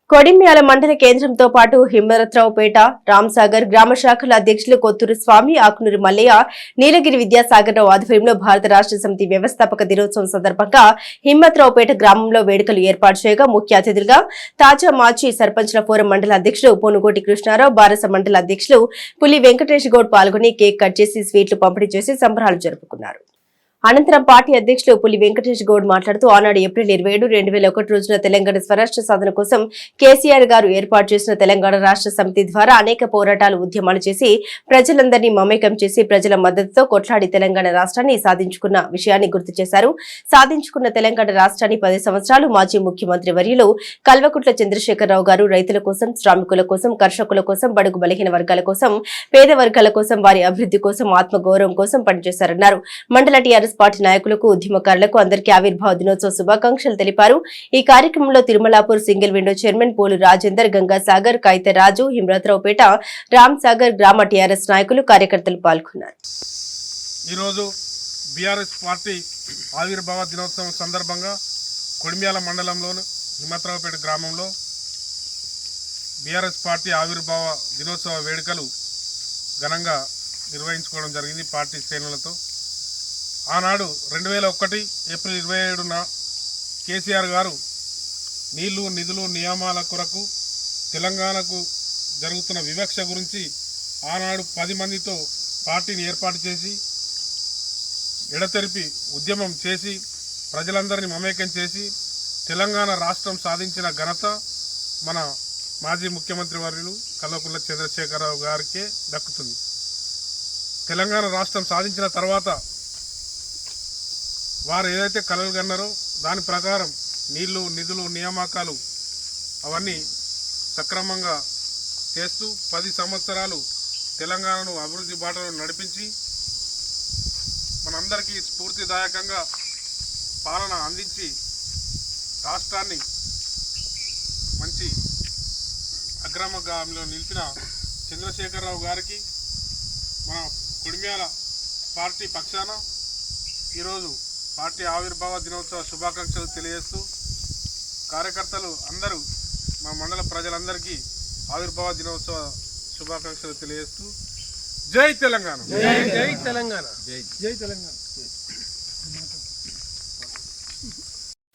కొడిమ్యాల మండల కేంద్రంతో పాటు హిమ్మరత్రావుపేట, రాంసాగర్ గ్రామ శాఖల అధ్యక్షులు కొత్తూరు స్వామి, ఆకునూరి మల్లయ్య, నీలగిరి విద్యాసాగర్రావు ఆధ్వర్యంలో భారత రాష్ట్ర సమితి వ్యవస్థాపక దినోత్సవం సందర్భంగా హిమ్మరత్రావుపేట గ్రామంలో వేడుకలు ఏర్పాటు చేయగా ముఖ్య అతిథులుగా తాజా మాజీ సర్పంచ్ల ఫోరం మండల అధ్యక్షులు పొనుగోటి కృష్ణారావు, బారస మండల అధ్యక్షులు పులి వెంకటేష్ గౌడ్ పాల్గొని కేక్ కట్ చేసి స్వీట్లు పంపిణీ చేసి సంబరాలు జరుపుకున్నారు. అనంతరం పార్టీ అధ్యక్షులు పులి వెంకటేష్ గౌడ్ మాట్లాడుతూ ఆనాడు ఏప్రిల్ 27, 2001 రోజున తెలంగాణ స్వరాష్ట్ర సాధన కోసం కేసీఆర్ గారు ఏర్పాటు చేసిన తెలంగాణ రాష్ట్ర సమితి ద్వారా అనేక పోరాటాలు, ఉద్యమాలు చేసి ప్రజలందరినీ మమేకం చేసి ప్రజల మద్దతుతో కొట్లాడి తెలంగాణ రాష్ట్రాన్ని సాధించుకున్న విషయాన్ని గుర్తు చేశారు. సాధించుకున్న తెలంగాణ రాష్ట్రాన్ని 10 సంవత్సరాలు మాజీ ముఖ్యమంత్రి వర్యులు కల్వకుంట్ల చంద్రశేఖరరావు గారు రైతుల కోసం, శ్రామికుల కోసం, కర్షకుల కోసం, బడుగు బలహీన వర్గాల కోసం, పేద వర్గాల కోసం, వారి అభివృద్ధి కోసం, ఆత్మగౌరవం కోసం పనిచేశారన్నారు. మండల టీఆర్ఎస్ పార్టీ నాయకులకు, ఉద్యమకారులకు అందరికీ ఆవిర్భావ దినోత్సవ శుభాకాంక్షలు తెలిపారు. ఈ కార్యక్రమంలో Tirumalapur single window chairman Polu Rajender, Gangasagar, Kaitharaju, Himmatraopet, Ramsagar గ్రామ టీఆర్ఎస్ నాయకులు, కార్యకర్తలు పాల్గొన్నారు. ఈరోజు బీఆర్ఎస్ పార్టీ ఆవిర్భావ దినోత్సవం సందర్భంగా కొడిమ్యాల మండలంలోని హిమ్మత్రావుపేట గ్రామంలో బీఆర్ఎస్ పార్టీ ఆవిర్భావ దినోత్సవ వేడుకలు ఘనంగా నిర్వహించుకోవడం జరిగింది పార్టీ శ్రేణులతో. ఆనాడు 2001 ఏప్రిల్ 27న కేసీఆర్ గారు నీళ్లు, నిధులు, నియామాల కొరకు తెలంగాణకు జరుగుతున్న వివక్ష గురించి ఆనాడు 10 మందితో పార్టీని ఏర్పాటు చేసి ఎడతెరిపి ఉద్యమం చేసి ప్రజలందరినీ మమేకం చేసి తెలంగాణ రాష్ట్రం సాధించిన ఘనత మన మాజీ ముఖ్యమంత్రి వర్యులు కల్వకుంట్ల చంద్రశేఖరరావు గారికే దక్కుతుంది. తెలంగాణ రాష్ట్రం సాధించిన తర్వాత వారు ఏదైతే కలలు కన్నారో దాని ప్రకారం నీళ్లు, నిధులు, నియామకాలు అవన్నీ సక్రమంగా చేస్తూ 10 సంవత్సరాలు తెలంగాణను అభివృద్ధి బాటలో నడిపించి మనందరికీ స్ఫూర్తిదాయకంగా పాలన అందించి రాష్ట్రాన్ని మంచి అగ్రగామిలో నిలిపిన చంద్రశేఖరరావు గారికి మన కొడిమ్యాల పార్టీ పక్షాన ఈరోజు పార్టీ ఆవిర్భావ దినోత్సవ శుభాకాంక్షలు తెలియజేస్తూ కార్యకర్తలు అందరూ మా మండల ప్రజలందరికీ ఆవిర్భావ దినోత్సవ శుభాకాంక్షలు తెలియజేస్తూ జై తెలంగాణ, జై తెలంగాణ, జై తెలంగాణ.